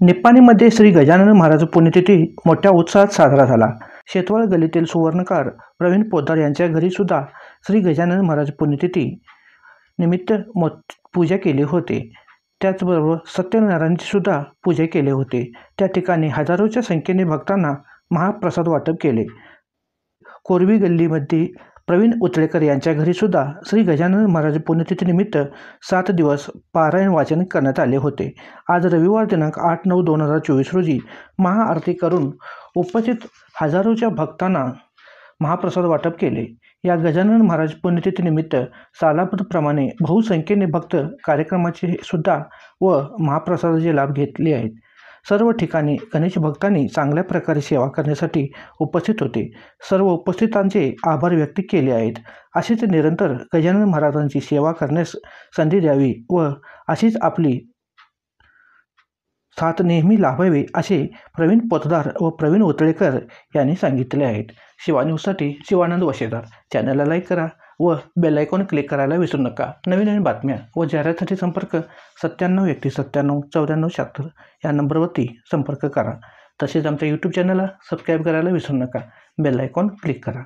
निप्पाणीमध्ये श्री गजानन महाराज पुण्यतिथी मोठ्या उत्साहात साजरा झाला। शेतवळ गल्लीतील सुवर्णकार प्रवीण पोद्दार यांच्या घरी सुद्धा श्री गजानन महाराज पुण्यतिथी निमित्त पूजा केली होती। त्याचबरोबर सत्यनारायणाची सुद्धा पूजा केली होती। त्या ठिकाणी हजारोच्या संख्येने भक्तांना महाप्रसाद वाटप केले। कोरवी गल्लीमध्ये प्रवीण उतळेकर यांच्या घरी सुद्धा श्री गजानन महाराज पुण्यतिथी निमित्त 7 दिवस पारायण वाचन करण्यात आले होते। आज रविवार दिनांक 8/9/2024 रोजी महाआरती करून उपस्थित हजारोच्या भक्तांना महाप्रसाद वाटप केले। या गजानन महाराज पुण्यतिथी निमित्त सालाबादप्रमाणे बहुसंख्येने भक्त कार्यक्रमाचे सुद्धा व महाप्रसादाचे लाभ घेतले आहेत। सर्व ठिकाणी गणेश भक्तांनी चांगल्या प्रकारे सेवा करण्यासाठी उपस्थित होते। सर्व उपस्थितांचे आभार व्यक्त केले आहेत। अशीच निरंतर गजानन महाराजांची सेवा करण्यास संधी द्यावी व अशीच आपली साथ नेहमी लाभावी असे प्रवीण पोतदार व प्रवीण उतळेकर यांनी सांगितले आहेत। शिवा न्यूजसाठी शिवानंद वशेदार। चॅनलला लाईक करा व बेल आयकॉन क्लिक करायला विसरू नका। नवीन बातम्या व जाहिरातीसाठी संपर्क 9791979476 या नंबरवरती संपर्क करा। तसेच आमच्या यूट्यूब चॅनलला सबस्क्राईब करायला विसरू नका। बेल आयकॉन क्लिक करा।